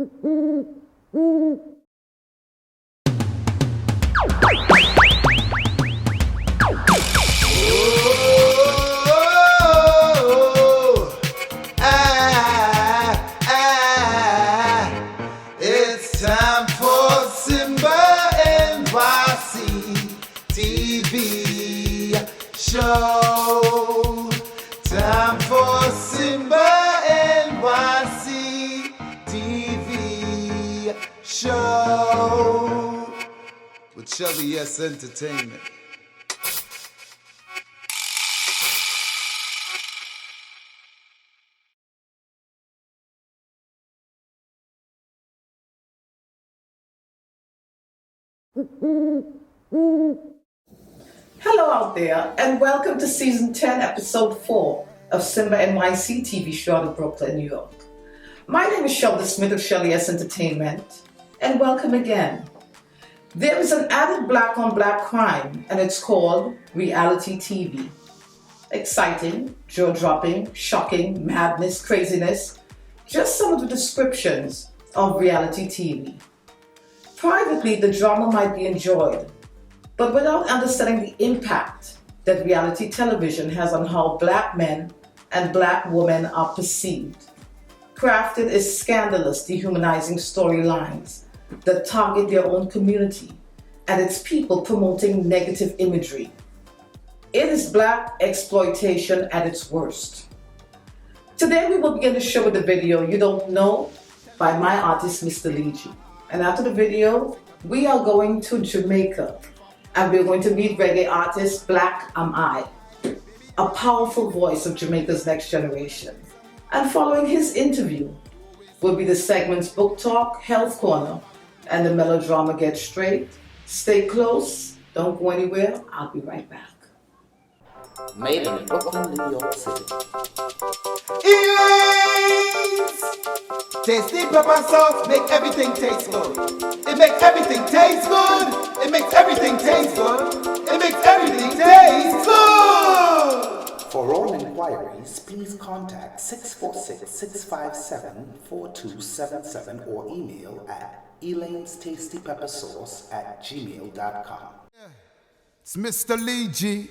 It's time for Simba NYC TV show. Time for Simba NYC TV show. With Shelly, S Entertainment. Hello out there, and welcome to Season 10, Episode 4 of Simba NYC TV show out of Brooklyn, New York. My name is Shelda Smith of Shelly S Entertainment, and welcome again. There is an added black-on-black crime, and it's called reality TV. Exciting, jaw-dropping, shocking, madness, craziness, just some of the descriptions of reality TV. Privately, the drama might be enjoyed, but without understanding the impact that reality television has on how black men and black women are perceived. Crafted as scandalous, dehumanizing storylines that target their own community and its people, promoting negative imagery. It is black exploitation at its worst. Today we will begin the show with the video You Don't Know by my artist Mr. Leegi. And after the video, we are going to Jamaica. And we're going to meet reggae artist Black Am I, a powerful voice of Jamaica's next generation. And following his interview will be the segments Book Talk, Health Corner, and the Melodrama Get Straight. Stay close, don't go anywhere, I'll be right back. Made in Brooklyn, New York City. Elaine's tasty pepper sauce make everything taste good. It makes everything taste good. It makes everything taste good. It makes everything taste good. For all inquiries, please contact 646-657-4277 or email at elaine'stastypeppersauce@gmail.com. It's Mr. Leegi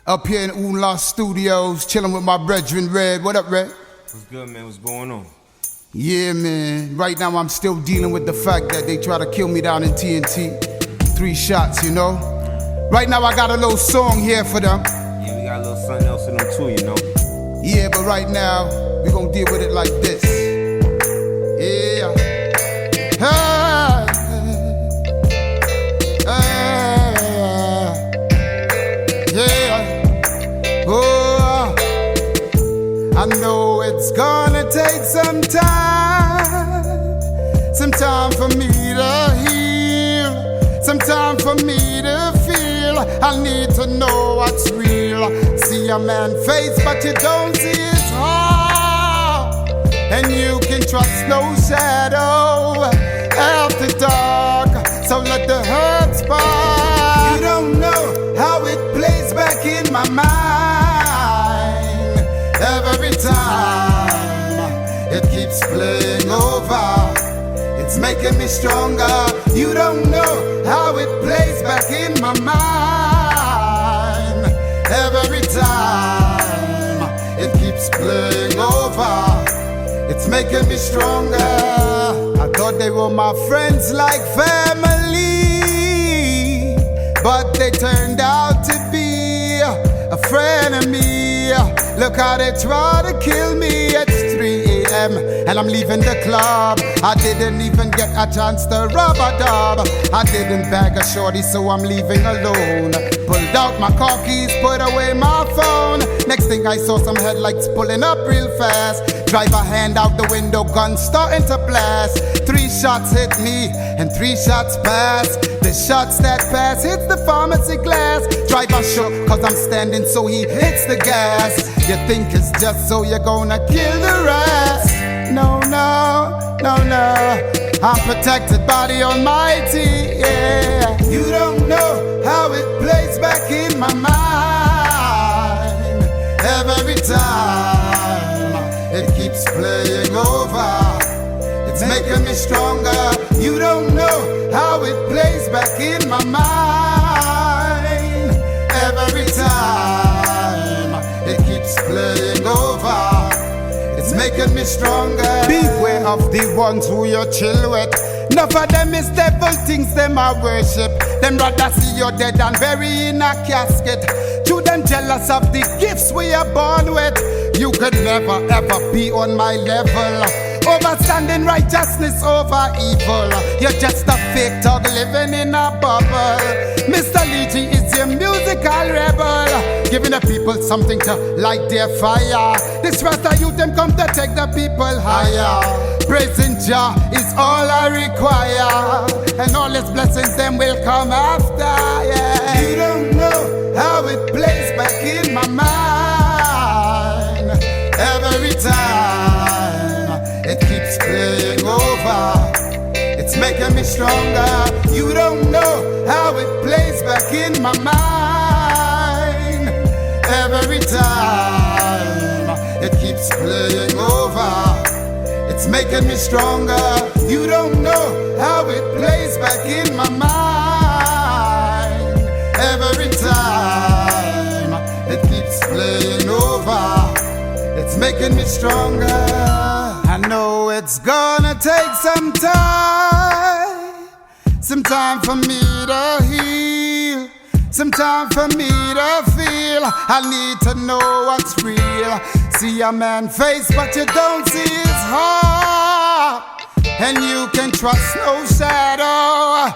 up here in Oonla Studios, chilling with my brethren Red. What up, Red? What's good, man? What's going on? Yeah, man. Right now I'm still dealing with the fact that they try to kill me down in TNT. 3 shots, you know. Right now I got a little song here for them. Yeah, we got a little something else in them too, you know. Yeah, but right now we gonna deal with it like this. Yeah. Yeah. Oh, I know it's gonna take some time for me to heal, some time for me to feel. I need to know what's real. See a man's face, but you don't see his heart, and you can trust no shadow after dark. So let the hurt spark. You don't know how it plays back in my mind. Every time it keeps playing over, it's making me stronger. You don't know how it plays back in my mind. Every time it keeps playing over, it's making me stronger. I thought they were my friends like family, but they turned out to be a frenemy. Look how they try to kill me at 3 a.m. and I'm leaving the club. I didn't even get a chance to rub a dub. I didn't bag a shorty, so I'm leaving alone. Pulled out my car keys, put away my phone. Next thing I saw some headlights pulling up real fast. Driver hand out the window, gun starting to blast. 3 shots hit me and 3 shots pass. The shots that pass hits the pharmacy glass. Driver shook cause I'm standing, so he hits the gas. You think it's just so you're gonna kill the rest. No, no, no, no, I'm protected by the Almighty, yeah. You don't know how it plays back in my mind. Every time it keeps playing over, it's making me stronger. You don't know how it plays back in my mind. Every time it keeps playing over, it's making me stronger. Beware of the ones who you chill with. Enough of them is devil things, them I worship. Them rather see you dead and bury in a casket. To them jealous of the gifts we are born with. You could never ever be on my level. Overstanding righteousness over evil. You're just a fake thug living in a bubble. Mr. Leegee is your musical rebel, giving the people something to light their fire. This Rasta youth them come to take the people higher. Praising Jah is all I require, and all His blessings them will come after. Yeah. You don't know how it plays back in my mind. Every time it keeps playing over, it's making me stronger. You don't know how it plays back in my mind. Every time it keeps playing over, it's making me stronger. You don't know how it plays back in my mind. Every time it keeps playing over, it's making me stronger. I know it's gonna take some time for me to heal, some time for me to feel. I need to know what's real. See a man's face, but you don't see his heart, and you can trust no shadow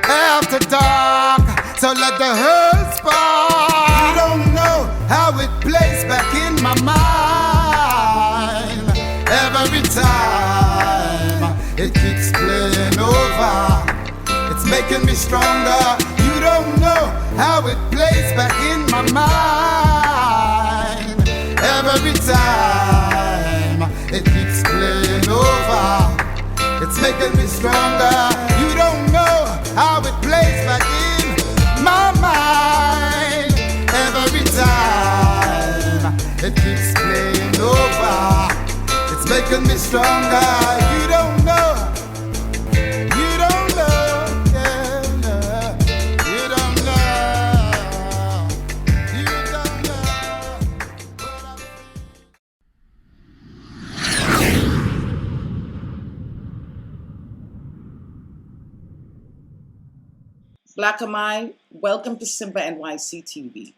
after dark. So let the hurt spark. You don't know how it plays back in my mind. Every time it keeps playing over, it's making me stronger. You don't know how it plays back in my mind. Every time it keeps playing over, it's making me stronger. You don't know how it plays back in my mind. Every time it keeps playing over, it's making me stronger. You don't know. You don't know. Yeah, no. You don't know. You don't know. Baccahnaal, welcome to Simba NYC TV.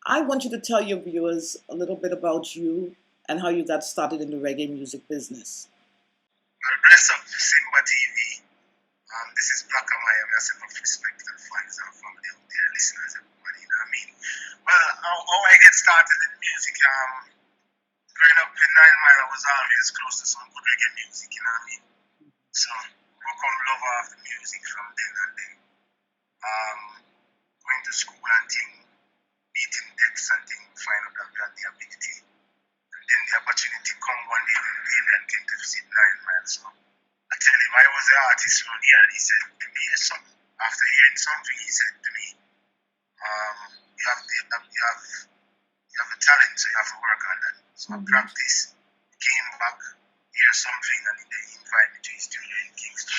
I want you to tell your viewers a little bit about you and how you got started in the reggae music business. Well, bless up to Simba TV. This is Baccahnaal. I myself of respect and fans and family out there, listeners, everybody, you know what I mean? Well, how I get started in music, growing up in 9 Mile, I was always close to some good reggae music, you know what I mean? So, become lover of the music from then and then. Going to school and thing, meeting decks and thing, find out that we had the ability. And then the opportunity come one day when Alien came to visit 9 Mile. So I tell him I was the artist around here, and he said to me, after hearing something, he said to me, you have a talent, so you have to work on that. So I practiced, came back, hear something, and then he invited me to his studio in Kingston.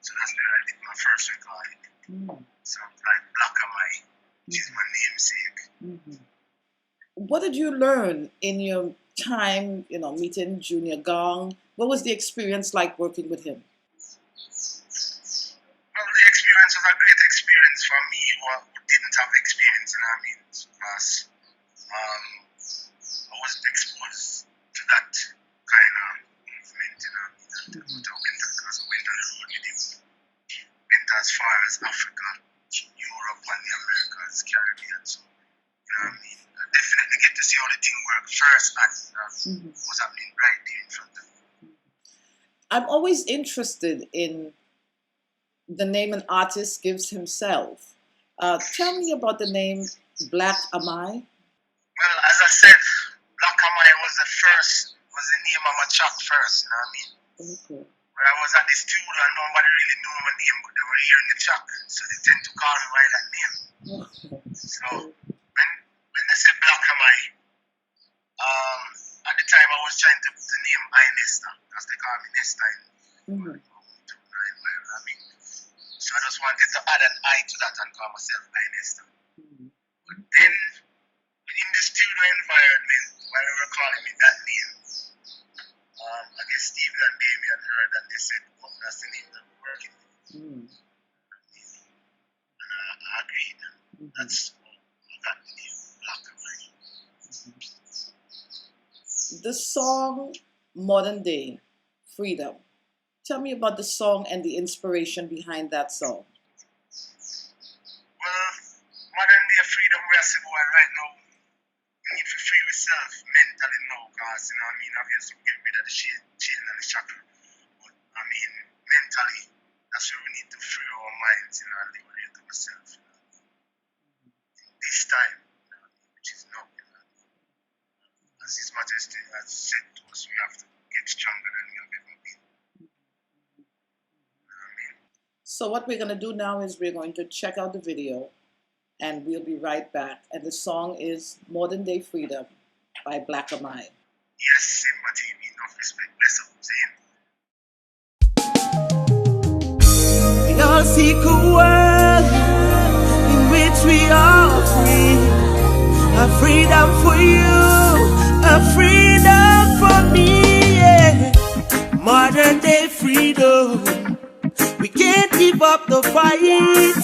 So that's where I did my first recording. So like Baccahnaal, which is my namesake. What did you learn in your time, meeting Junior Gong? What was the experience like working with him? Well, the experience was a great experience for me who didn't have experience, you know what I mean? Because I wasn't exposed to that kind of movement, you know what I mean? Because I went on the road with him. Went as far as Africa, Europe, and the Americas, Caribbean. So, you know what I mean? I definitely get to see how the thing work firsthand, what's happening right there in front of me. I'm always interested in the name an artist gives himself. Tell me about the name Baccahnaal. Well, as I said, Baccahnaal was the name of my track first, you know what I mean? Okay. When I was at the studio and nobody really knew my name, but they were hearing the track, so they tend to call me by that name. So when they said Baccahnaal, at the time I was trying to put the name I Nesta, because they call me Nesta 9 mile. I mean, so I just wanted to add an eye to that and call myself Iniesta. But then, in the studio environment, while we were calling me that name, I guess Steven and Damien heard and they said, oh, that's the name that we're working with. And I agreed. That's how I got the name Black and White. The song Modern Day Freedom. Tell me about the song and the inspiration behind that song. Well, modern day freedom, we are saying, well, right now, we need to free yourself mentally now, because, you know what I mean, obviously, we get rid of the chain and the shackle. But, I mean, mentally, that's where we need to free our minds, you know, and liberate ourselves. You know, this time, you know, which is now, you know, as His Majesty has said to us, we have to get stronger than we have ever been. So what we're going to do now is we're going to check out the video and we'll be right back. And the song is Modern Day Freedom by baccahnaal. Yes, Simba TV, enough respect. Bless up, Zane. We all seek a world in which we are free. A freedom for you, a freedom for me, yeah. Modern day freedom. We can't give up the fight.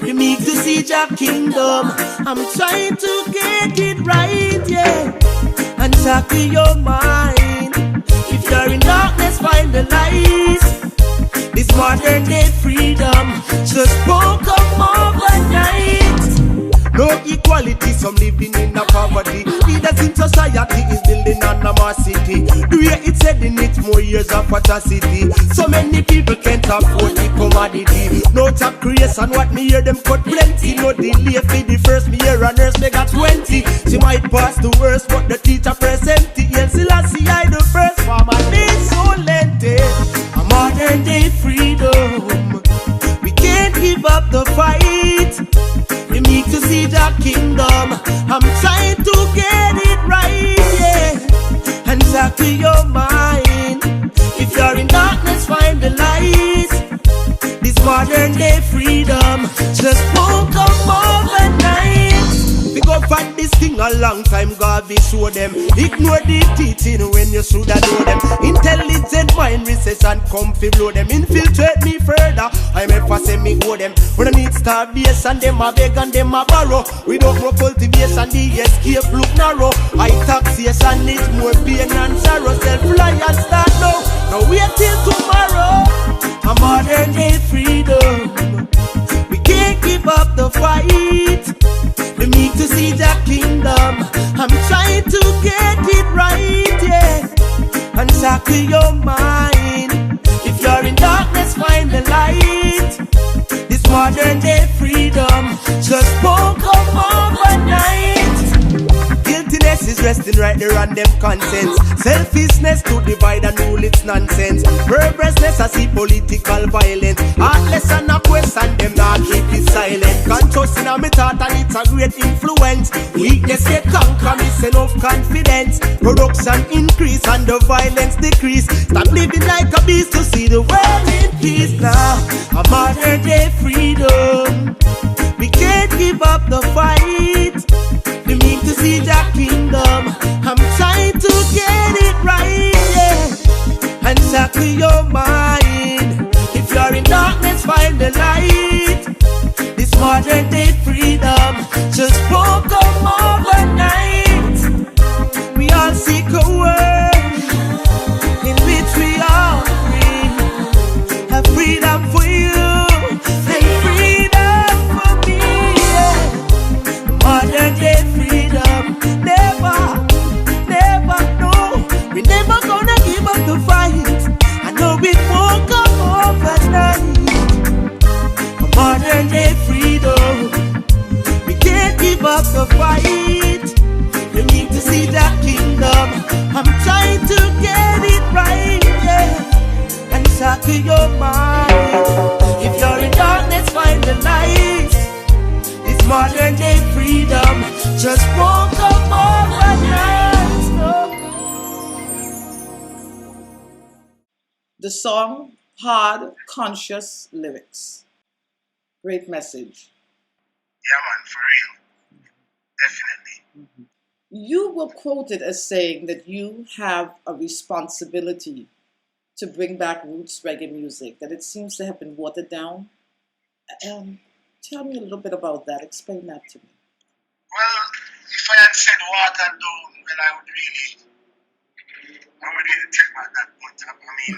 We need to see your kingdom. I'm trying to get it right, yeah. And tackle your mind. If you're in darkness, find the light. This modern day freedom just won't come overnight. No equality, some living in a poverty. Leaders in society is building animosity. The way it's heading, it's more years of atrocity. So many people can't afford the commodity. No job creation, what me hear them cut plenty. No delay for the first, me hear a nurse, they got 20. She might pass the worst, but the teacher present it. And still I see I the first farmer, they so lente. A modern day freedom. We can't give up the fight. We need to see the kingdom. I'm trying to get it right, yeah. And tackle your mind. If you're in darkness, find the light. This modern day freedom just won't come overnight. We go fight this thing a long time, God we show them. Ignore the teaching when you should have know them. Intelligent mind recession come fi blow them. Infiltrate me further, I'm ever say me go them. When I need starvation, them a beg and them a borrow. Without no cultivation, the escape look narrow. High taxation is more pain and sorrow. Self-reliance start now, now wait till tomorrow. A modern day freedom. We can't give up the fight. We need to see the kingdom. I'm trying to get it right, yeah. And tackle your mind. If you're in darkness, find the light. This modern day freedom just won't come overnight. Guiltiness is resting right there on them conscience. Selfishness to divide and rule, it's nonsense. Purposeless, I see political violence. Heartless and a question, them not keep it silent. Conscious in a me thought and it's a great influence. Weakness get conquer, miss enough confidence. Production increase and the violence decrease. Stop living like a beast to see the world in peace now. A modern day freedom. We can't give up the fight. We need to see the kingdom. I'm trying to get it right, yeah. And tackle your mind. If you're in darkness, find the light. This modern day freedom just won't come overnight. We all seek a world in which we are free. A freedom for you and freedom for me, yeah. Modern day freedom, never, never, no. We never gonna give up the fight. I know it won't come overnight. A modern day freedom. We can't give up the fight. We need to see the kingdom. I'm trying to get it right, yeah. And tackle your mind. If you're in darkness, find the light. This modern day freedom just won't come overnight, no. The song, hard, conscious lyrics. Great message. Yeah, man, for real. Definitely. You were quoted as saying that you have a responsibility to bring back roots reggae music, that it seems to have been watered down. Tell me a little bit about that. Explain that to me. Well, if I had said watered down, well, I would really take back that point up. I mean,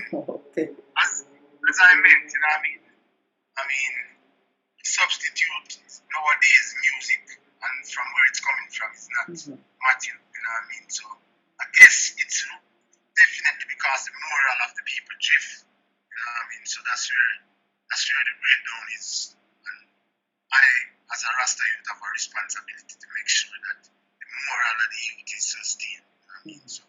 Okay. as I meant, you know what I mean? I mean, substitute nowadays music and from where it's coming from is not matching, you know what I mean? So I guess it's definitely because the moral of the people drift, you know what I mean? So that's where the breakdown is. And I, as a Rasta youth, have a responsibility to make sure that the moral of the youth is sustained, you know what I mean? So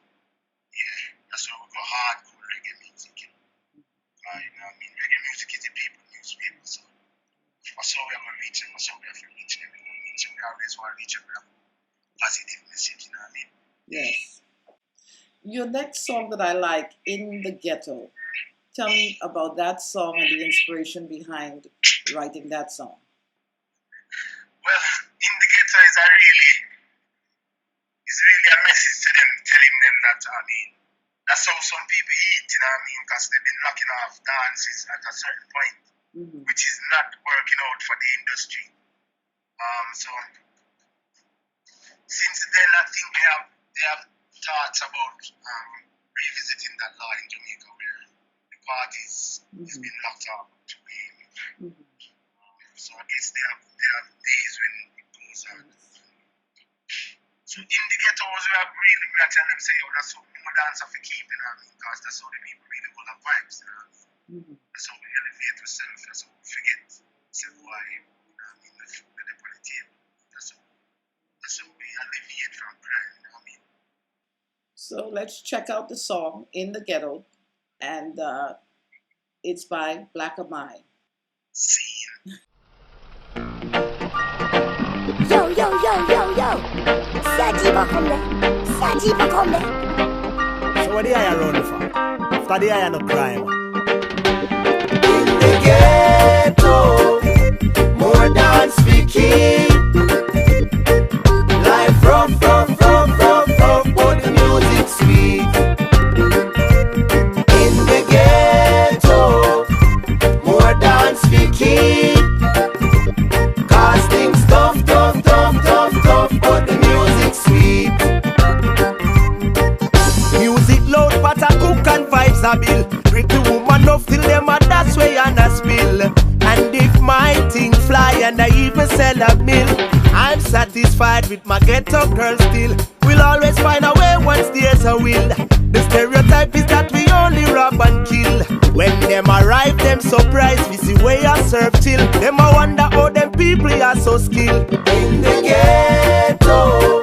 yeah, that's why we go hardcore reggae music, you know? You know what I mean? Reggae music is the people newspaper, so that's how we are going to reach them, that's how we have to reach them, you know what I mean? So we always want to reach them with a positive message, you know what I mean? Yes. Your next song that I like, In the Ghetto. Tell me about that song and the inspiration behind writing that song. Well, In the Ghetto is really a message to them, telling them that, I mean, that's how some people eat, you know what I mean? Because they've been knocking off dances at a certain point, which is not working out for the industry. So since then, I think they have thoughts about revisiting that law in Jamaica where the parties has been locked up to be. So I guess they have days when it goes on. So In the Ghetto was where we are telling them, say, yo, that's how more dance have to keep, you know what I mean? Because that's how the people really hold up vibes, you know what I mean? That's how we elevate ourselves, that's how we forget why, you know what I mean, the food that they put on the table. That's how we alleviate from crime, you know what I mean? So let's check out the song In the Ghetto, and it's by baccahnaal. Scene. Yo, yo, yo, yo, yo. Sajiba come there. Sajiba come there. So what the eye run for? After the eye no crime. In the ghetto, more dance we keep. Life rough, but the music sweet. In the ghetto, more dance we keep. Cause things tough, but the music sweet. Music loud, but I cook and vibes a bill. Pretty woman enough till them a that's way and a spill. And if my thing fly and I even sell a mill, I'm satisfied with my ghetto girl still. We'll always find a way once there's a will. The stereotype is that we only rob and kill. When them arrive, them surprised, we see way I serve till. Them I wonder how them people are so skilled. In the ghetto,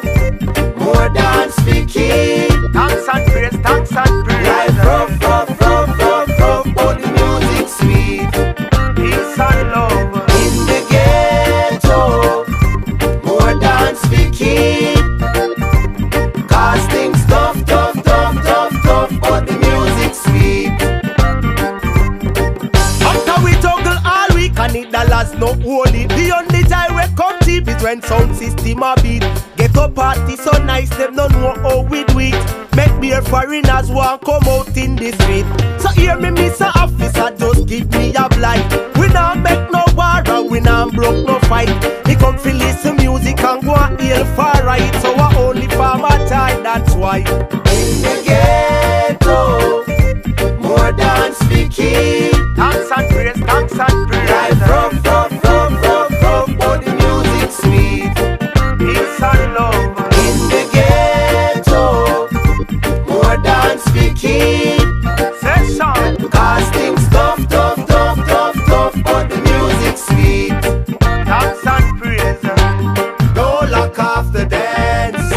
more dance we keep. Thanks and praise, life rough, but the music sweet. Peace and love. In the ghetto, more dance we keep. Cause things tough, but the music sweet. After we juggle all week and it dollars no holy. The only time we come cheap is when sound system a beat. Get up party so nice, them don't know how we do it. Make beer foreigners want come out in the street. So hear me, Mr. Officer, just give me a blight. We not make no war and we not broke no fight. We come to listen music and go and heal far right. So I only for my time, that's why. In the ghetto, more dance we keep. Thanks and praise, life rough, but the music sweet. Peace and love. In the ghetto, more dance we keep. Session. Cause things tough, but the music sweet. Thanks and praise. Don't lock off the dance.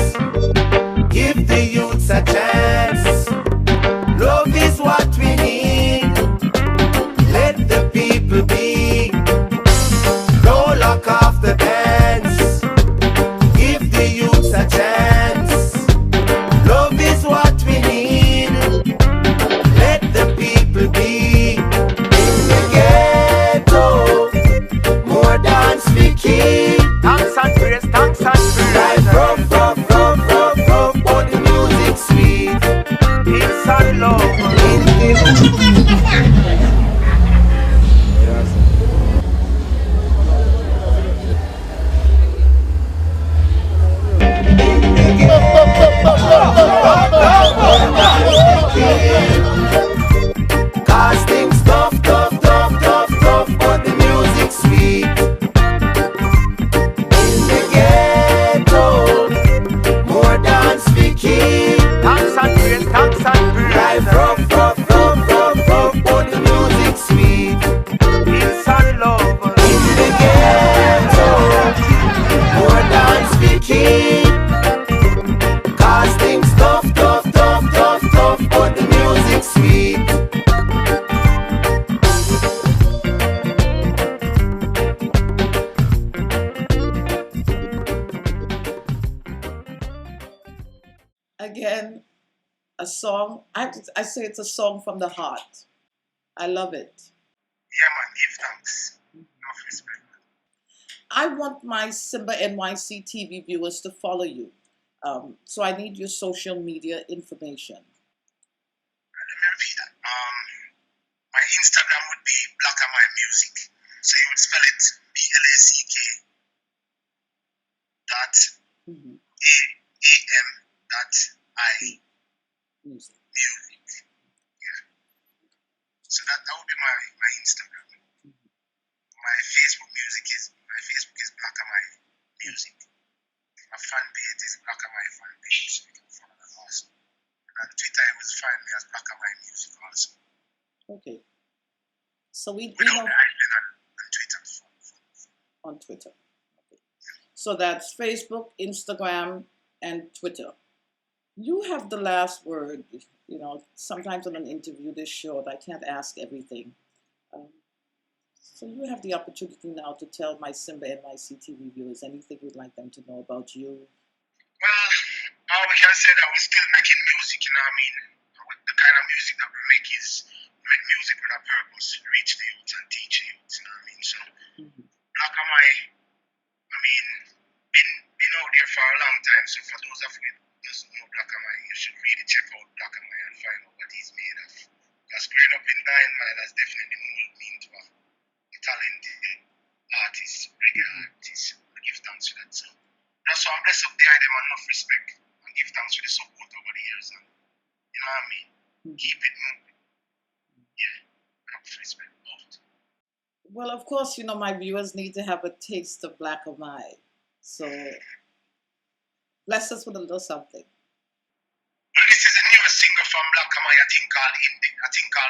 Give the youths a chance. Love is what we need. Let the people be. Don't lock off the dance. Give the youths a chance. Love is what we need. Let the people be. again a song. I say it's a song from the heart. I love it. Yeah, man, give thanks. Enough respect. I want my Simba NYC TV viewers to follow you. So I need your social media information. Let me repeat that. My Instagram would be baccahnaal. So you would spell it BLACK dot AM dot I Music. music. Yeah. So that would be my Instagram. My Facebook is baccahnaal music. My fan page is baccahnaal fan page. So you can follow that also. And on Twitter you will find me as baccahnaal music also. Okay. So we Without know the hyphen on Twitter. on Twitter. Okay. So that's Facebook, Instagram, and Twitter. You have the last word. You know, sometimes on an interview this short, I can't ask everything. So you have the opportunity now to tell my Simba NYC TV viewers anything you'd like them to know about you. Well, all we can say that we're still making music, you know what I mean? The kind of music that we make is make music with a purpose, reach the youth and teach the youth, you know what I mean? So, baccahnaal, I mean, been out there for a long time, so for those of you who doesn't know baccahnaal, you should really check out baccahnaal and find out what he's made of. Because growing up in 9 Mile has definitely molded me into a talented artist, reggae artist. I give thanks for that. So that's why I'm blessed up behind them and enough respect and give thanks for the support over the years. And you know what I mean? Keep it moving. Yeah, enough respect. Out. Well, of course, you know, my viewers need to have a taste of baccahnaal. So bless us with a little something. Well, this is the newest single from baccahnaal, I think called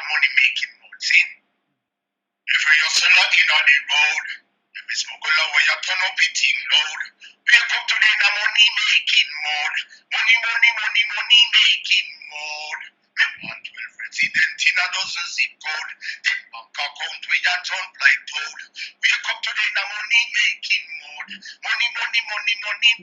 Money Making Mode. See? Every hustle in on the road. Every smuggler where you turn up it in load. Wake up today in a money making mode. Money making mode. Me want 12 resident in a dozen zip code. Take bank account where you jump like toad. Wake up today in a money making mode. Money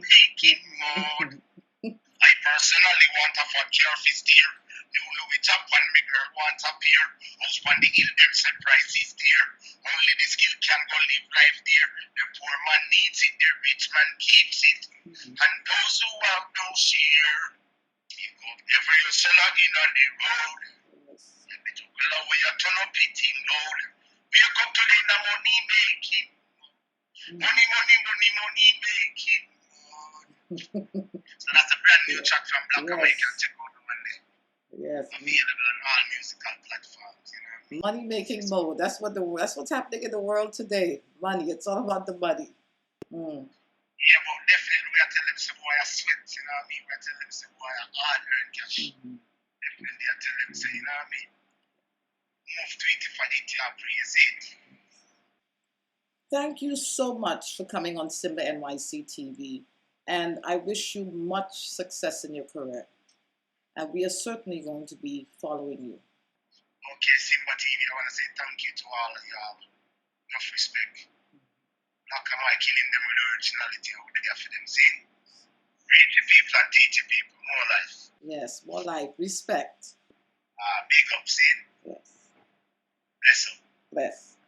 making mode. I personally want a fat car for steer. New Louis top and me girl want a pair. House on the hill, them said price is dear. Only the skill can go live life there. The poor man needs it, the rich man keeps it. And those who have no share, pick up every hustler in on the road. Every juggler where you turn up it in load. Wake up today in a money making. Money making. So that's a brand new track from baccahnaal. You can check out the one there. Yes. Available on all musical platforms, you know what I mean? Money making mode. That's what's happening in the world today. Money. It's all about the money. Yeah, but definitely we are telling them some boy I sweat, you know what I mean? We are telling them some boy I hard earn cash. Definitely I tell them say, you know what I mean? Move to it if I need to praise it. Thank you so much for coming on Simba NYC TV. And I wish you much success in your career. And we are certainly going to be following you. Okay, Simba TV, I want to say thank you to all of y'all. Enough respect. Baccahnaal killing them with originality out there for them, see? Reach the people and teach the people more life. Yes, more life. Respect. Big up, see? Yes. Bless up. Bless.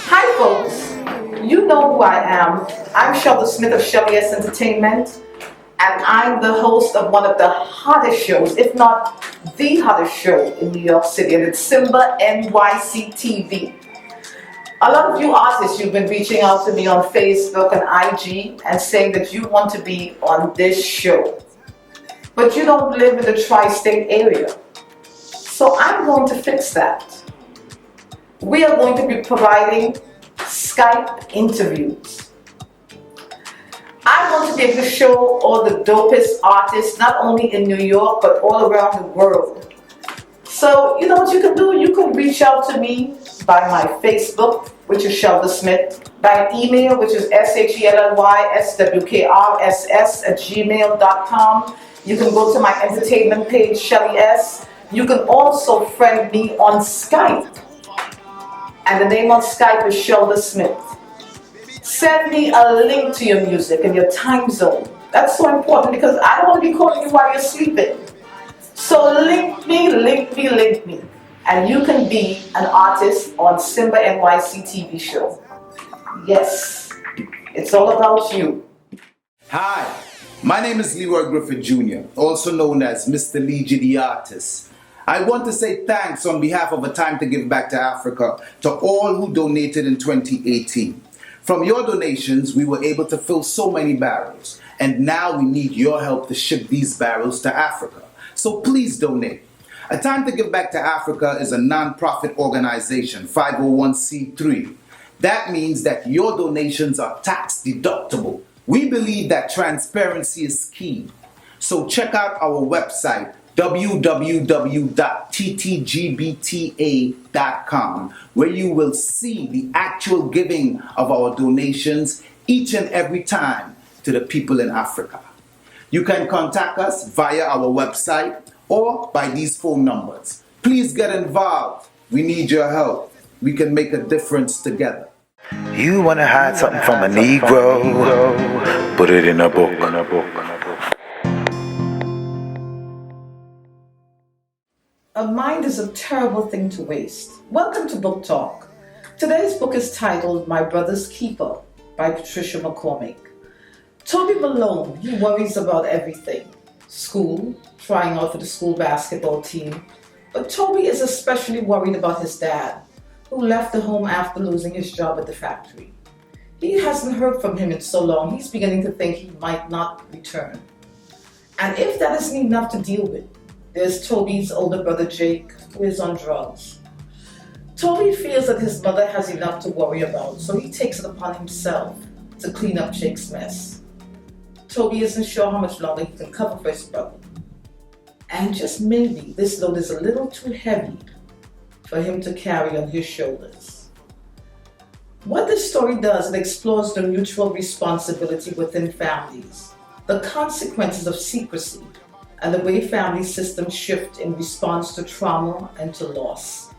Hi folks, you know who I am. I'm Shelda Smith of Shelly S Entertainment, and I'm the host of one of the hottest shows, if not the hottest show in New York City, and it's Simba NYC TV. A lot of you artists, you've been reaching out to me on Facebook and IG and saying that you want to be on this show, but you don't live in the tri-state area. So I'm going to fix that. We are going to be providing Skype interviews. I want to be able to show all the dopest artists, not only in New York, but all around the world. So, you know what you can do? You can reach out to me by my Facebook, which is Shelda Smith, by email, which is shelyswkrss@gmail.com. You can go to my entertainment page, Shelly S. You can also friend me on Skype. And the name on Skype is Shelda Smith. Send me a link to your music and your time zone That's so important because I don't want to be calling you while you're sleeping. So link me, link me, link me. And you can be an artist on Simba NYC TV show. Yes, it's all about you. Hi, my name is Leroy Griffith Jr., also known as Mr. Leegi the Artist. I want to say thanks on behalf of A Time to Give Back to Africa to all who donated in 2018. From your donations, we were able to fill so many barrels, and now we need your help to ship these barrels to Africa. So please donate. A Time to Give Back to Africa is a non-profit organization, 501c3. That means that your donations are tax deductible. We believe that transparency is key. So check out our website, www.ttgbta.com, where you will see the actual giving of our donations each and every time to the people in Africa. You can contact us via our website or by these phone numbers. Please get involved. We need your help. We can make a difference together. You wanna hide something from a Negro? Put it in a book. A mind is a terrible thing to waste. Welcome to Book Talk. Today's book is titled My Brother's Keeper by Patricia McCormick. Toby Malone, he worries about everything. School, trying out for the school basketball team. But Toby is especially worried about his dad, who left the home after losing his job at the factory. He hasn't heard from him in so long, he's beginning to think he might not return. And if that isn't enough to deal with, there's Toby's older brother Jake, who is on drugs. Toby feels that his mother has enough to worry about, so he takes it upon himself to clean up Jake's mess. Toby isn't sure how much longer he can cover for his brother. And just maybe this load is a little too heavy for him to carry on his shoulders. What this story does, it explores the mutual responsibility within families, the consequences of secrecy, and the way family systems shift in response to trauma and to loss.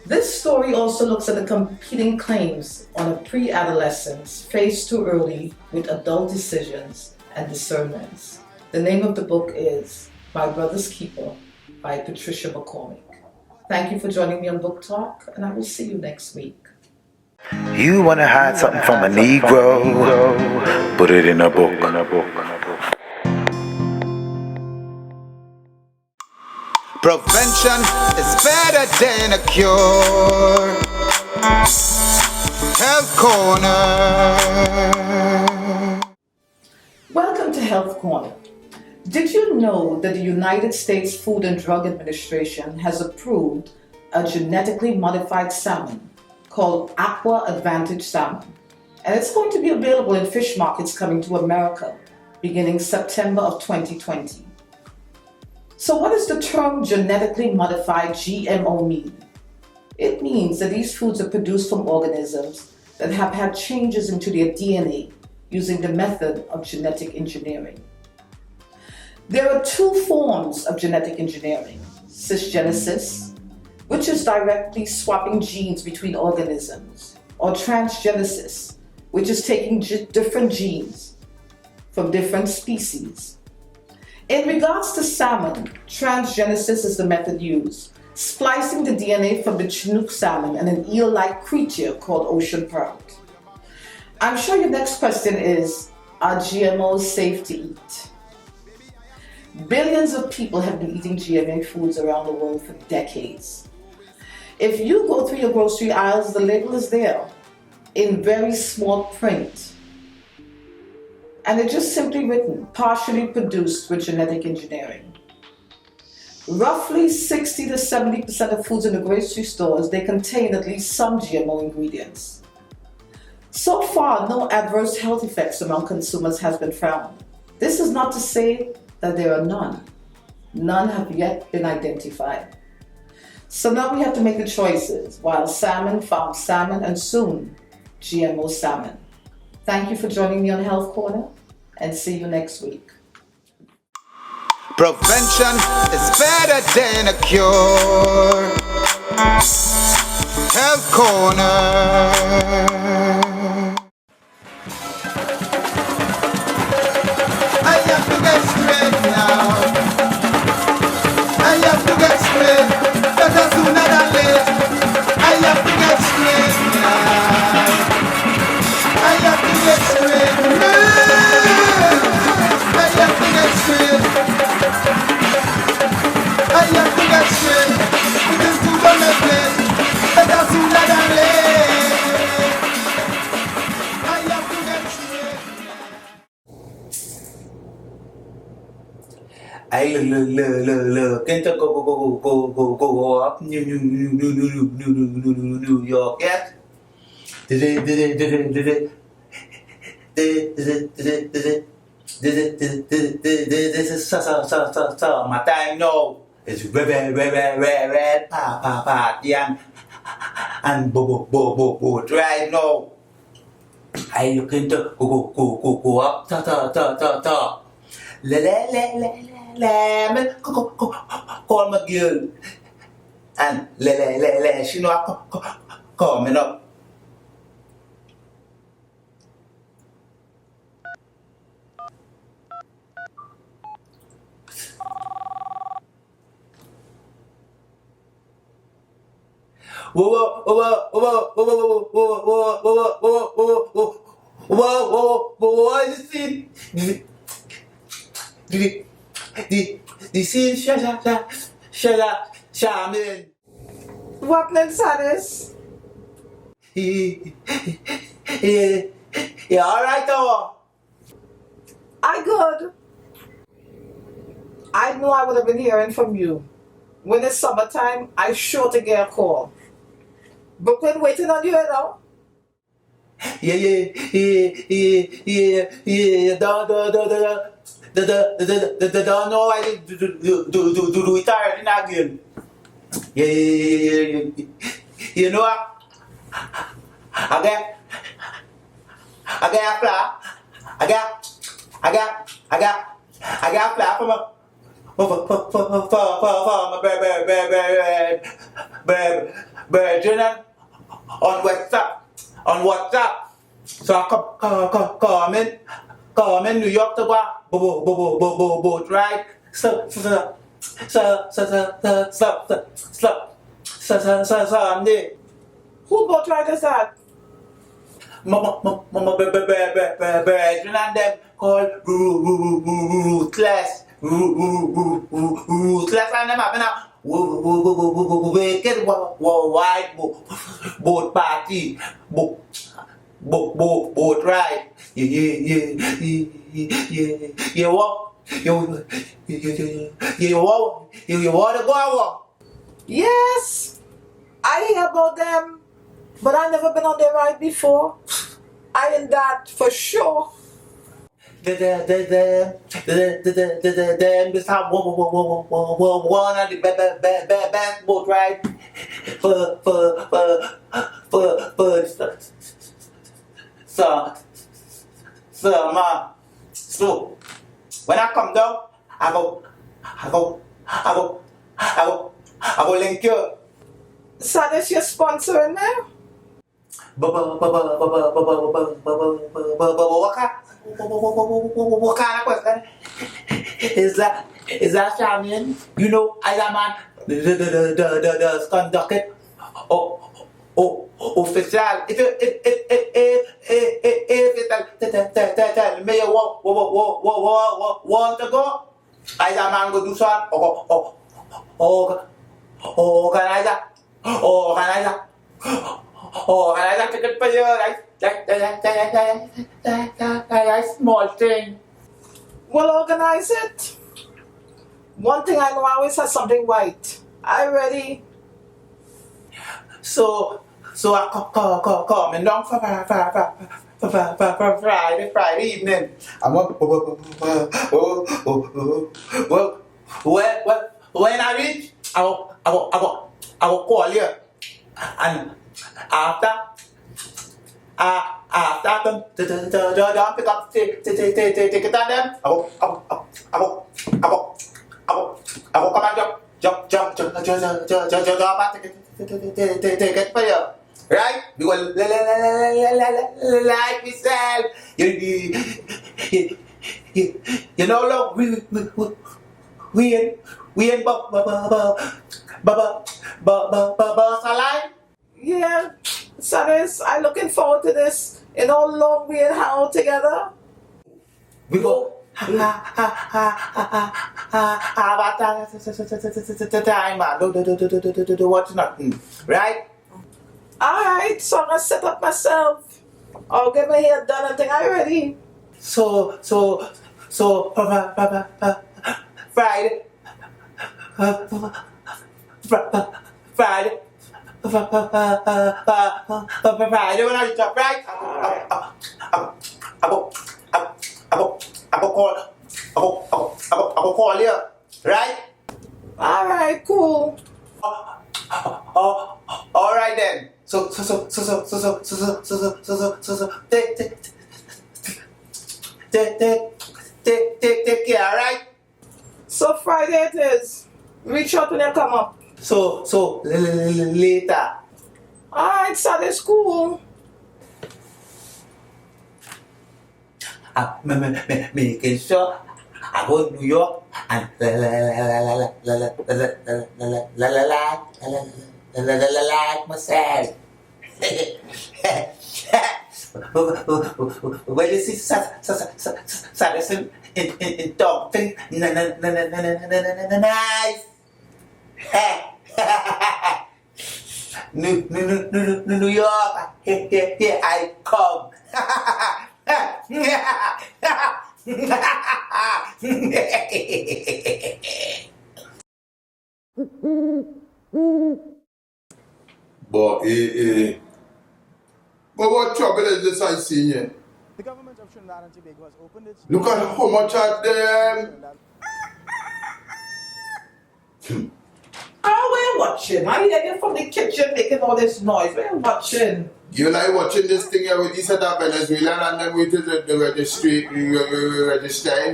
This story also looks at the competing claims on a pre-adolescence faced too early with adult decisions and discernments. The name of the book is My Brother's Keeper by Patricia McCormick. Thank you for joining me on Book Talk, and I will see you next week. You wanna hide something from a Negro? Put it in a book. Prevention is better than a cure. Health Corner. Welcome to Health Corner. Did you know that the United States Food and Drug Administration has approved a genetically modified salmon called Aqua Advantage Salmon? And it's going to be available in fish markets coming to America beginning September of 2020. So what does the term genetically modified GMO mean? It means that these foods are produced from organisms that have had changes into their DNA using the method of genetic engineering. There are two forms of genetic engineering: cisgenesis, which is directly swapping genes between organisms, or transgenesis, which is taking different genes from different species. In regards to salmon, transgenesis is the method used, splicing the DNA from the Chinook salmon and an eel-like creature called ocean pearl. I'm sure your next question is, are GMOs safe to eat? Billions of people have been eating GMO foods around the world for decades. If you go through your grocery aisles, the label is there in very small print. And it's just simply written, partially produced with genetic engineering. Roughly 60 to 70% of foods in the grocery stores, they contain at least some GMO ingredients. So far, no adverse health effects among consumers has been found. This is not to say that there are none. None have yet been identified. So now we have to make the choices: wild salmon, farm salmon, and soon, GMO salmon. Thank you for joining me on Health Corner, and see you next week. Prevention is better than a cure. Health Corner. looking to go up New York, yes? This is my time now. It's red, party and boat right now. I looking to go up, ta. Let me call my girl and she know I'm coming up. What is it? The scene Shaman. What next, Sadis? Yeah, alright though. I good. I knew I would have been hearing from you. When it's summertime, I sure to get a call. Brooklyn waiting on you, you know? Yeah. Don't know why do it already again. Yeah. You know what? I got a fly. I got a fly for my virgin on WhatsApp. So I come in New York to go boat ride. Sunday. Who boat ride is that? Mama virgin and them called ruthless and them having a wicked wide boat party, boat ride. You want to go? Yes, I hear about them, but I never been on their ride before. I in that for sure. Them just have one of the best boat ride for so when I come down, I go link you. Sadis, you're sponsoring now? What kind of question is that? Is that Charmian? You know, I am man the conductor official. If it tell me you want to go, I am man go do something. Organizer. And I like to get for you, like small thing. Well, organize it. One thing I know, I always have something white. I ready? So I coming down for Friday evening. I want when I reach, I will call you. And after them, don't pick up take it on them. I will come and jump take it for you. Right? We will like we said. You know, look, we in Line. Yeah, Sadis, I'm looking forward to this. You know, long we and how together. We go have a time, do what's nothing, right? Alright, so I'm gonna set up myself. I'll get my hair done and think I ready. So Friday Friday. Friday when I stop right, I go call you, right? Alright, cool. All right then. So, take care, all right? So Friday it is. Reach out when you come up. So later. Alright, Saturday school. Making sure I go to New York and like myself. When you see Sadison in dog thing, nice. New York, here I come. But what trouble is this I see here? The government of Trinidad and Tobago has opened its... Look at how much of them. Oh, we're watching. I hear you from the kitchen making all this noise. We're watching. You like watching this thing here with these set of Venezuelan and then with the registering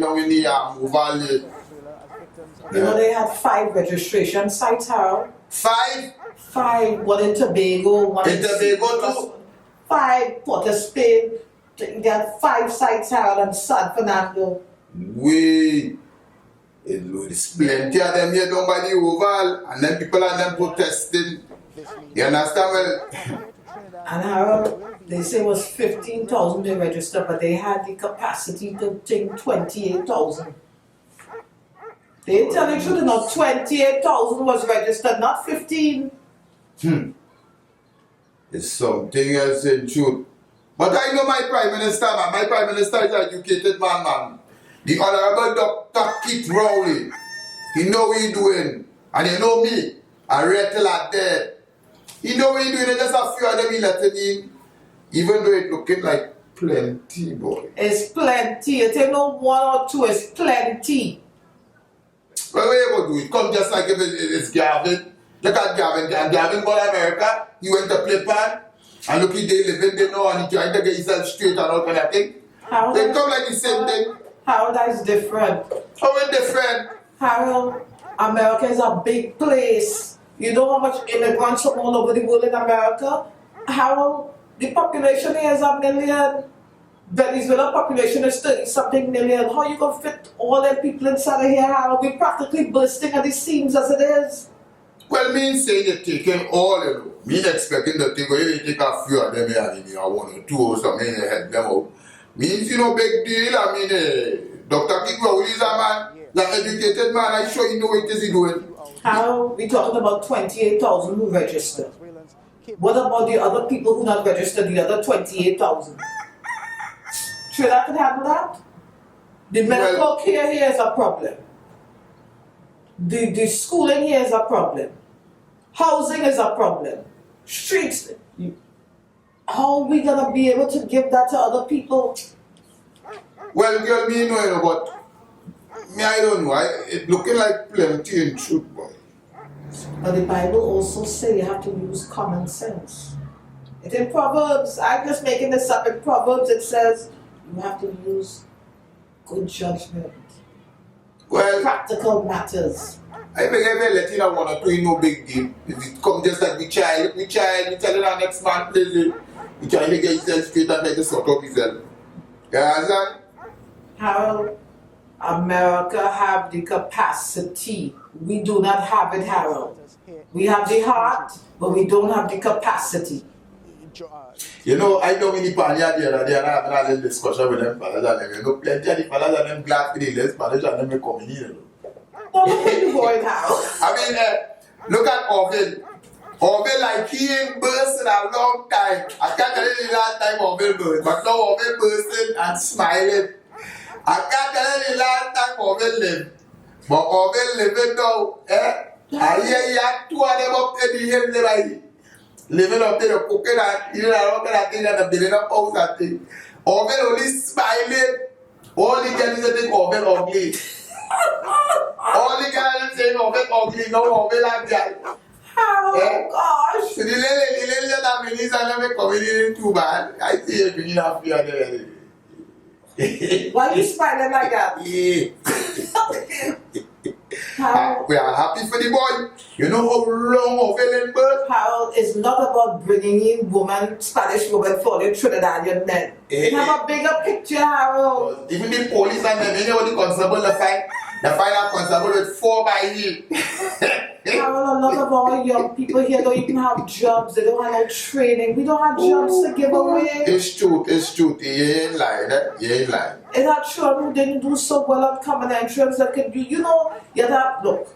now in the valley. You know, they had 5 registration sites, Harold. 5? 5. One in Tobago, one In Tobago too? 5, Port of Spain. They had 5 sites, Harold, and San Fernando. It's plenty of them here down by the Oval, and then people are then protesting. You understand? Well, And Harold, they say it was 15,000 they registered, but they had the capacity to take 28,000. They tell you truth, not 28,000 was registered, not 15. it's something else in truth. But I know my Prime Minister, man. My Prime Minister is an educated man. The Honorable Dr. Kit Rowley. He know what he doing. And you know me. I read till I dead. He know what he doing. There's just a few of them he letting in. Even though it looking like plenty, boy. It's plenty. It ain't no 1 or 2, it's plenty. Well, what you gonna do? It come just like if it's Gavin. Look at Gavin. Gavin go to America. He went to play pan. And look, he they living there now and he trying to get himself straight and all kind of thing. They come like the same thing. Harold, that is different. How is different? Harold, America is a big place. You know how much immigrants from all over the world in America? Harold, the population here is 1 million. Venezuela population is 30-something million. How you gonna fit all them people inside of here, Harold? We're practically bursting at the seams as it is. Well, me saying you're taking all, you know. Me expecting the thing where you take a few of them here and 1 or 2 or something and help them out. Means, you know, big deal. I mean, Dr. Kit Rowley is a man, an educated man. I'm sure you know what it is he doing. How? We're talking about 28,000 who registered. What about the other people who not registered, the other 28,000? Should I could handle that? The medical care here is a problem. The schooling here is a problem. Housing is a problem. Streets. How are we going to be able to give that to other people? Well, girl, me know, but me, I don't know. It looking like plenty in truth, boy. But the Bible also say you have to use common sense. It's in Proverbs. I'm just making this up. In Proverbs it says you have to use good judgment. Well, practical matters. I think I let you know 1 or 2, no big deal. If it come just like we tell our next man plays it. We trying to get himself straight and try to sort out himself. You understand? Harold, America have the capacity. We do not have it, Harold. We have the heart, but we don't have the capacity. You know, I know in the Panya the other day and I having a little discussion with them fellas and them. You know, plenty of the fellas and them glad for the less Spanish and them may come in here. No, look at the boy now. I mean, look at Orville. Orville, like he ain't burst in a long time. I can't tell you the last time Orville burst, but now Orville bursting and smiling. I can't tell you the last time Orville lived. But Orville living now, I hear you have two of them up in the hill, living up there, cooking and eating and that thing and the building up house and thing. Orville only smiling. All the girls is saying Orville ugly. All the girls is saying Orville ugly, no Orville and girl. Oh gosh. So the lady that means I never coming in too bad. I see you bringing up here there. Why are you smiling like that? We are happy for the boy. You know how long Orville in birth? Harold, it's not about bringing in women, Spanish women for the Trinidadian men. Have a bigger picture, Harold. Even the police and them, you know what the constable, the final constable with 4 by heel. Harold, a lot of our young people here don't even have jobs. They don't have no training. We don't have jobs to give away. It's true. You ain't lying, You ain't lying. And our children didn't do so well at common entrance that can do, you know, look,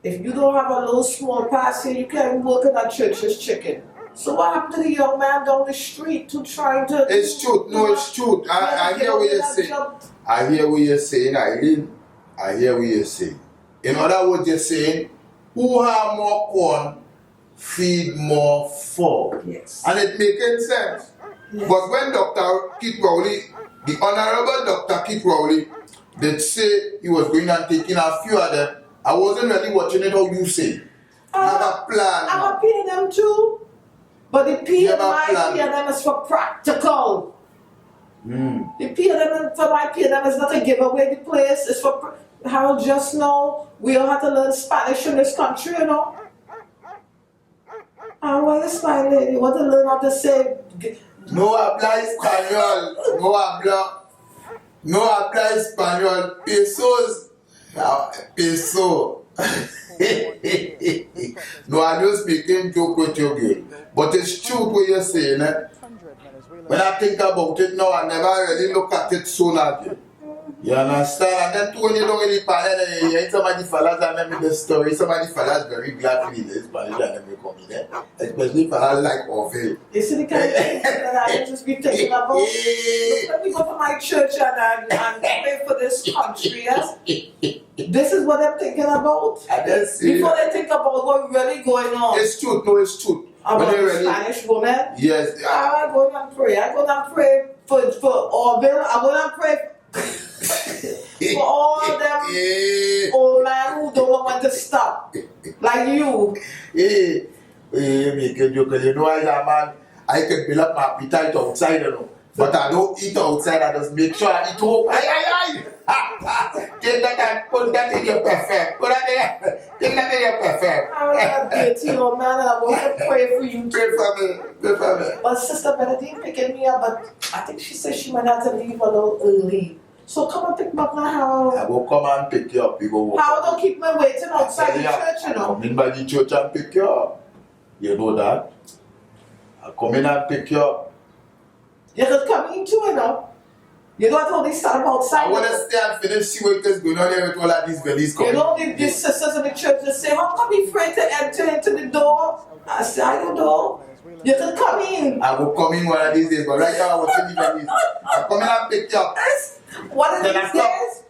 if you don't have a little small pass here, you can't work in that church's chicken. So what happened to the young man down the street who trying to... It's true. No, it's true. I hear what you're saying. I hear what you're saying, Eileen. I hear what you're saying. In other words, you're saying, who have more corn, feed more folk. Yes. And it making sense. Yes. But when Dr. Kit Rowley, the Honorable Dr. Kit Rowley, did say he was going and taking a few of them, I wasn't really watching it how you say. You have a plan. I'm paying them too. But the pay them is for practical. The pay them for my pay them is not to give away the place. It's for Harold. Just know we all have to learn Spanish in this country, you know. I want to smile, lady. You want to learn how to say. No habla español. No habla español. Pesos. Peso. No, I just making joke with you, girl. But it's true what you're saying, When I think about it now, I never really look at it so now. You understand? And then when you don't really panel, you hear some of the fellas and them in the story, some of the fellas very glad to be there, Spanish and them will come in there. Especially fellas like Orville. You see the kind of thing that I just be thinking about? Look, let me go to my church and pray for this country, yes? This is what I'm thinking about. Before they think about what's really going on. It's true, no, it's true. About the Spanish woman? Yes. I go and pray. I go and pray for Orville. I go and pray for all them old men who don't know when to stop. Like you. Make a joke. You know, as a man, I can build up my appetite outside, you know. But I don't eat outside, I just make sure I eat home. Take that and put that in your perfume. Put that there. Take that in your perfume. I'm guilty, old man, and I want to pray for you. Pray for me. Pray for me. But Sister Benedict picking me up, but I think she said she might have to leave a little early. So come and pick me up now, Harold. I will come and pick you up. Harold, don't keep me waiting outside the church, you know. Come in by the church and pick you up. You know that? I'll come in and pick you up. You could come in too, you know. You don't have to only stand outside. I want to stay and finish see what is going on here with all of these bellies coming. You know, the sisters in the church just say, how come you afraid to enter into the door? I say, I don't know. You can come in. I will come in one of these days, but right now I was in the bellies. I'll come in and pick you up. One of these days,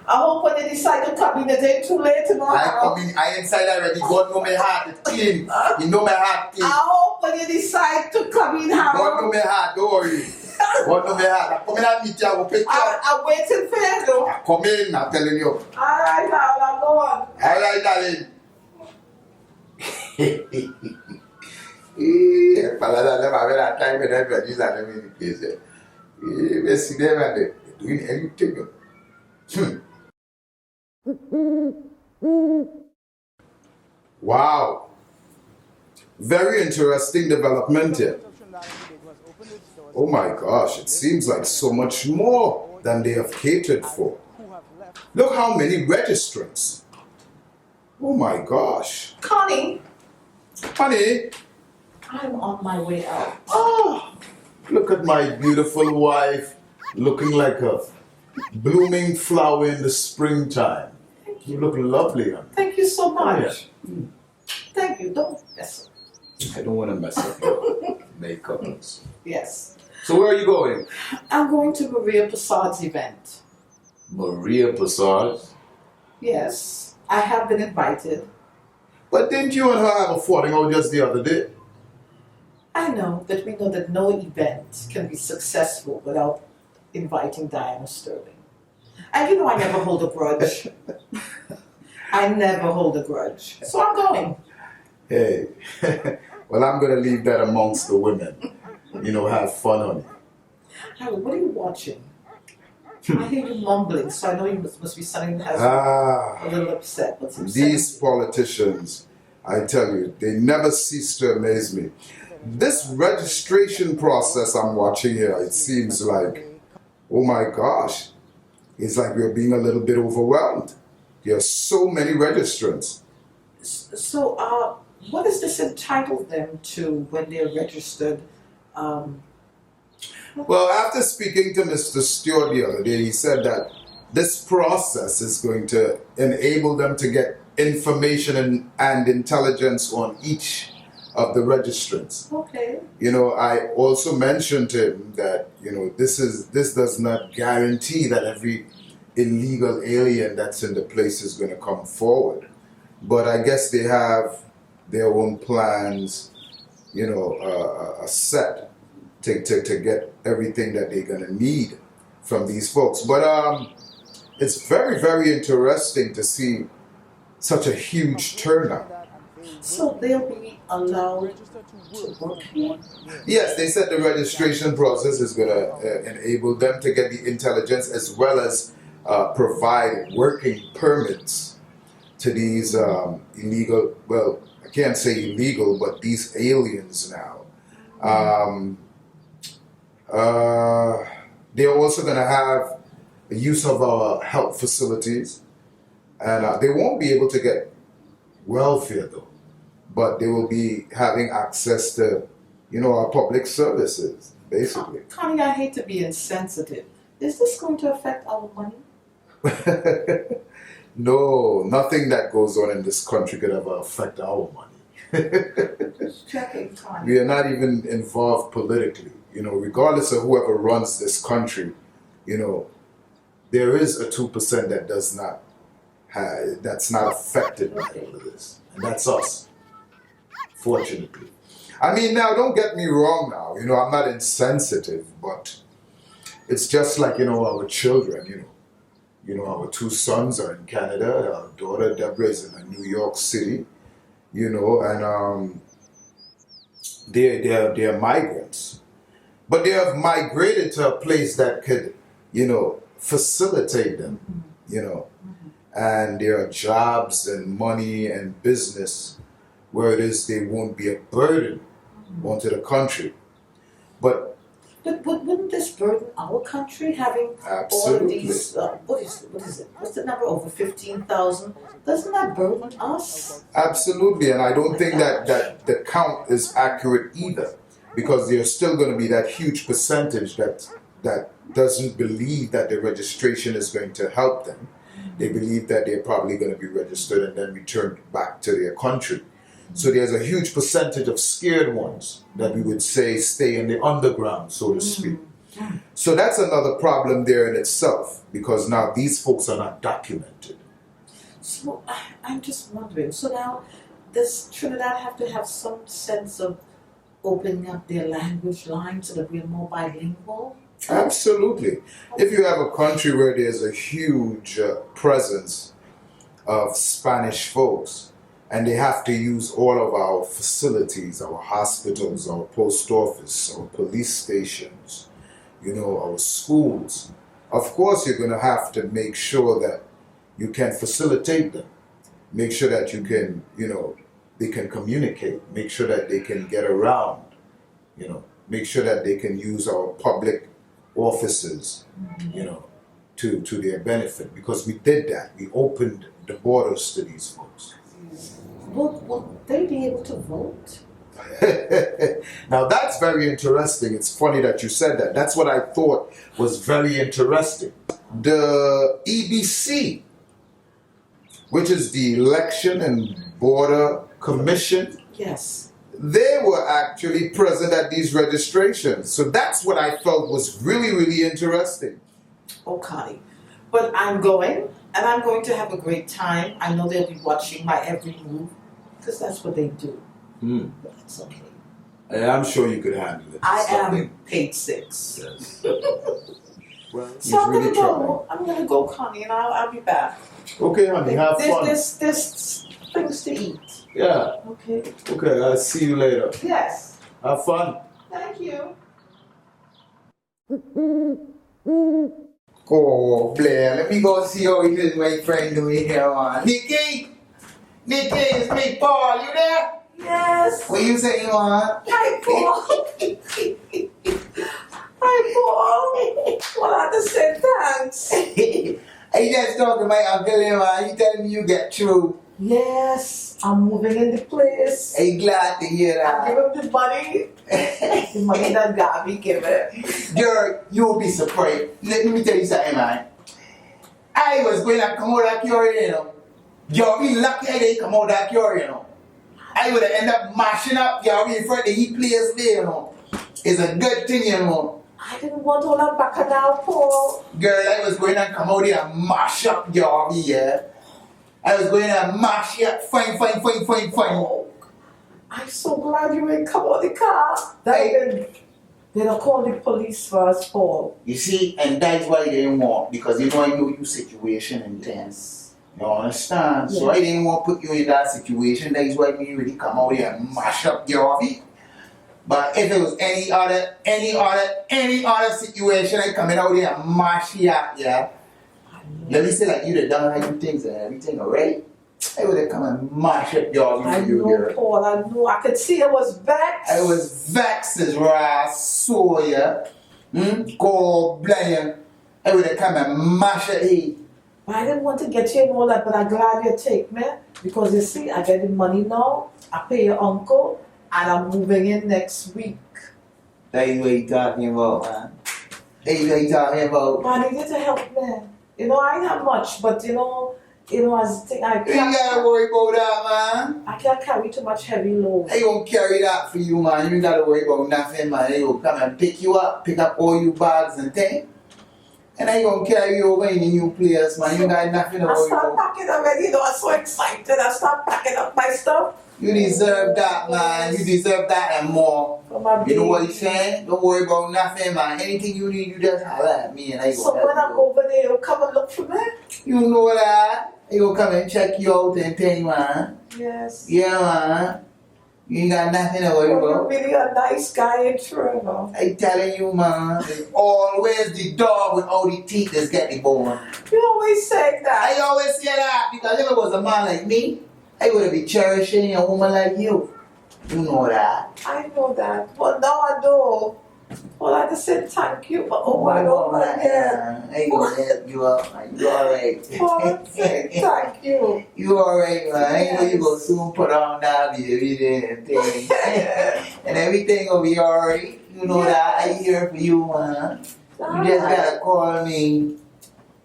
I hope when they decide to come in, it ain't too late to know. I come in, I inside already. God know my heart, it's clean. You know my heart clean. I hope when you decide to come in, Harold. God know my heart, don't worry. God know my heart. I come in and meet you, I will pick you up. I'm waiting for you, though. I come in, I'm telling you. Alright, Harold, I'm going. Alright, darling. Palada never had that time when I produce and them in the place. You see them and they're doing everything. Wow. Very interesting development here. Oh my gosh, it seems like so much more than they have catered for. Look how many registrants. Oh my gosh. Connie. Honey. I'm on my way out. Oh, look at my beautiful wife looking like a blooming flower in the springtime. You look lovely, honey. Thank you so much. Yeah. Thank you. Don't mess up. I don't want to mess up your makeup. Yes. So where are you going? I'm going to Maria Passad's event. Maria Passad? Yes, I have been invited. But didn't you and her have a falling out just the other day? I know, but we know that no event can be successful without inviting Diana Sterling. And you know I never hold a grudge. I never hold a grudge. So I'm going. Hey, well, I'm going to leave that amongst the women. You know, have fun on it. Harry, what are you watching? I hear you mumbling, so I know you must be something that has you a little upset. What's upsetting These politicians, I tell you, they never cease to amaze me. This registration process I'm watching here, it seems like, oh my gosh, it's like we're being a little bit overwhelmed. There are so many registrants. So, what does this entitle them to when they're registered? Well, after speaking to Mr. Stewart the other day, he said that this process is going to enable them to get information and intelligence on each of the registrants. Okay. You know, I also mentioned to him that, you know, this does not guarantee that every illegal alien that's in the place is going to come forward. But I guess they have their own plans, you know, set to get everything that they're going to need from these folks. But it's very, very interesting to see such a huge turnout. So they'll be allowed to work here? Yes, they said the registration process is going to enable them to get the intelligence as well as provide working permits to these illegal, well, I can't say illegal, but these aliens now. They're also going to have the use of our health facilities, and they won't be able to get welfare though, but they will be having access to, you know, our public services, basically. Connie, I hate to be insensitive. Is this going to affect our money? No, nothing that goes on in this country could ever affect our money. Just checking, Connie. We are not even involved politically. You know, regardless of whoever runs this country, you know, there is a 2% that does not have, that's not affected by all of this. And that's us, fortunately. I mean, now, don't get me wrong now. You know, I'm not insensitive, but it's just like, you know, our children, you know. You know, our two sons are in Canada. Our daughter, Deborah, is in New York City, you know, and they're migrants. But they have migrated to a place that could, you know, facilitate them, you know. And there are jobs and money and business where it is they won't be a burden onto the country. But wouldn't this burden our country having all of these, what is it? What's the number? Over 15,000? Doesn't that burden us? Absolutely, and I don't think that the count is accurate either, because there's still going to be that huge percentage that doesn't believe that the registration is going to help them. They believe that they're probably going to be registered and then returned back to their country. So there's a huge percentage of scared ones that we would say stay in the underground, so to speak. So that's another problem there in itself, because now these folks are not documented. So I'm just wondering, so now does Trinidad have to have some sense of opening up their language line so that we're more bilingual? Absolutely. If you have a country where there's a huge presence of Spanish folks, and they have to use all of our facilities, our hospitals, our post office, our police stations, you know, our schools. Of course, you're going to have to make sure that you can facilitate them. Make sure that you can, you know, they can communicate. Make sure that they can get around, you know. Make sure that they can use our public offices, you know, to their benefit. Because we did that. We opened the borders to these folks. Will they be able to vote? Now that's very interesting. It's funny that you said that. That's what I thought was very interesting. The EBC, which is the Election and Border Commission, yes, they were actually present at these registrations. So that's what I felt was really, really interesting. Oh, Connie. But I'm going. And I'm going to have a great time. I know they'll be watching my every move, because that's what they do. But it's okay. I'm sure you could handle it. I am paid 6. Yes. Well, So I'm really gonna go, Connie, and I'll be back. Okay, honey, have fun. There's things to eat. Yeah. Okay. Okay, I'll see you later. Yes. Have fun. Thank you. Oh, Blair, let me go see how it is my friend doing here, man. Nikki, it's me, Paul, you there? Yes. What you saying, man? Hi, Paul. Hi, Paul. Well, I just said thanks. I just talked to my uncle, man. He telling me you get through. Yes, I'm moving in the place. I'm glad to hear that. I give him the money. The money that God be given. Girl, you'll be surprised. Let me tell you something, man. I was going to come out of here, you know. You'll be lucky I didn't come out of here, you know. I would have ended up mashing up your way for the heat place there, you know. It's a good thing, you know. I didn't want all that bacchanal, Paul. Girl, I was going to come out here and mash up your way, yeah. I was going to mash you up, fine. Oh, I'm so glad you ain't come out the car. They'd have called the police first, Paul. You see, and that's why they didn't want, because they know I know your situation intense. You understand? Yes. So I didn't want to put you in that situation. That's why me really come out here and mash up your feet. But if it was any other situation, I coming out here and mash you up, yeah. Let me say like you'd have done how you things and everything, alright? I would have come and mash up your feet for you, girl. I know, Paul. I know. I could see I was vexed. I was vexed as right. I saw you. God bless you. I would have come and mash your head. I didn't want to get you and all that, but I'm glad you take me. Because you see, I get the money now, I pay your uncle, and I'm moving in next week. That is what you're talking about, man. That is what you're talking about. But I needed to help me. You know, I ain't have much, but you know, as thing I can't. You ain't gotta worry about that, man. I can't carry too much heavy load. I won't carry that for you, man. You ain't gotta worry about nothing, man. They will come and pick you up, pick up all your bags and things. And I gonna carry you over in the new place, man. You got nothing to worry about. I start packing already, you know, I'm so excited. I start packing up my stuff. You deserve that, man. You deserve that and more. You know what he's saying? Don't worry about nothing, man. Anything you need, you just holler at me and I go. So when I go over there, you'll come and look for me? You know that. I go come and check you out and thing, man. Yes. Yeah, man. You ain't got nothing to worry about. You're really a nice guy in true, no? I telling you, man. It's always the dog with all the teeth that's getting born. You always say that. I always say that because if it was a man like me, I would have been cherishing a woman like you. You know that. I know that. But now I know. Well, I just said thank you, but oh my God, my head. I ain't gonna help you out, man. You alright. Oh, thank you. You alright, man. I know you gonna soon put on that baby and thing. And everything will be alright. You know that. I here for you, man. You just gotta call me.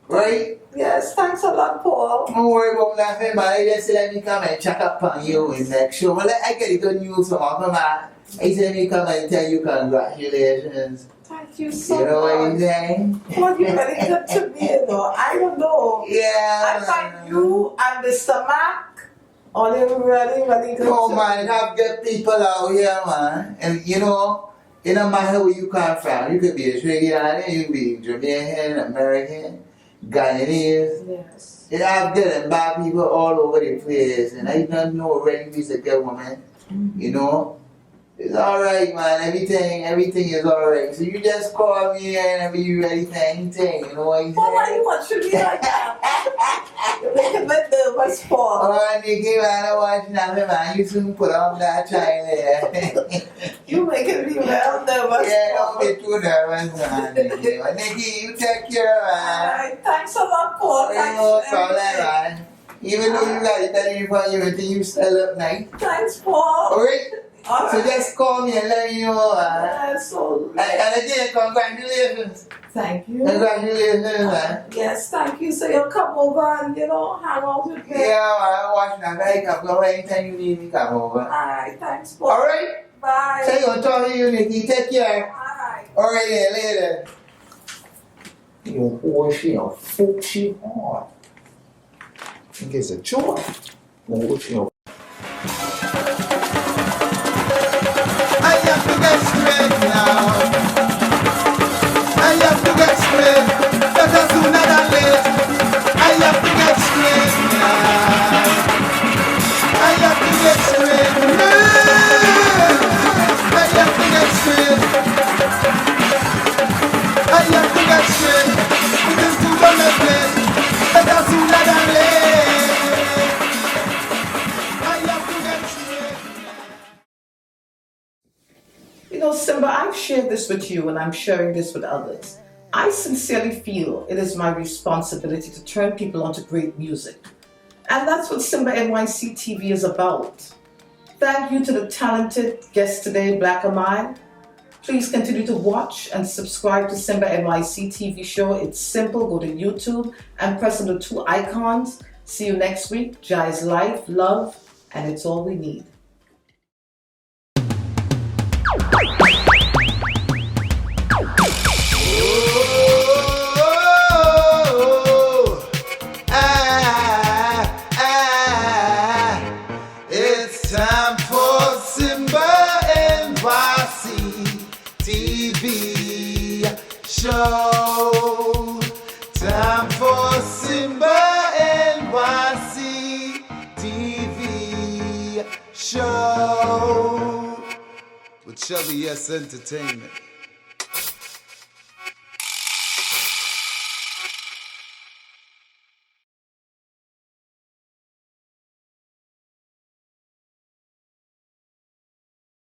Right? Yes, thanks a lot, Paul. Don't worry about nothing, man. I just let me come and check up on you and make sure. Well, I get the good news from Uncle Man. I said me come and tell you congratulations. Thank you so much. You know what I'm saying? Well, you're very good to me, you know. I don't know. Yeah. I find you and Mr. Mac are really good. Oh, man, have good people out here, man. And you know, it don't matter where you come from. You could be Australian, you could be Jamaican, American, Guyanese. Yes. You have good and bad people all over the place. And I don't know really is a good woman. You know? It's alright, man. Everything is alright. So you just call me whenever you ready for anything. You know what I'm saying? Why you want to be like that? You're making me nervous, Paul. Oh, Nikki, man, I watch nothing, man. You soon put on that child there. You making me well nervous. Yeah, don't be too nervous, man, Nikki. But Nikki, you take care, man. Alright, thanks a lot, Paul. No problem, man. Even though you got it better for you, until you still up night. Thanks, Paul. Alright? So just call me and let me know, man. Yeah, so And again, congratulations. thank you. Congratulations, man. Yes, thank you. So you'll come over and, you know, hang out with me. Yeah, man, watch that. I come over anytime you need me, come over. Alright, thanks, Paul. Alright? Bye. So you're talking to you, Nikki. Take care. Alright. Alright, then, later. You know, she a folk, she hard. think it's a chore. I have to get straight now. I have to get straight, better sooner than late. I have to get straight now. I have to get straight now. I have to get straight. I have to get straight. It is too on the plate, better sooner than late. I have to get straight. You know, Simba, I've shared this with you and I'm sharing this with others. I sincerely feel it is my responsibility to turn people onto great music. And that's what Simba NYC TV is about. Thank you to the talented guest today, baccahnaal. Please continue to watch and subscribe to Simba NYC TV show. It's simple. Go to YouTube and press on the 2 icons. See you next week. Jai's life, love, and it's all we need. It's time for Simba NYC TV show. Time for Simba NYC TV show with Shelly, s.10.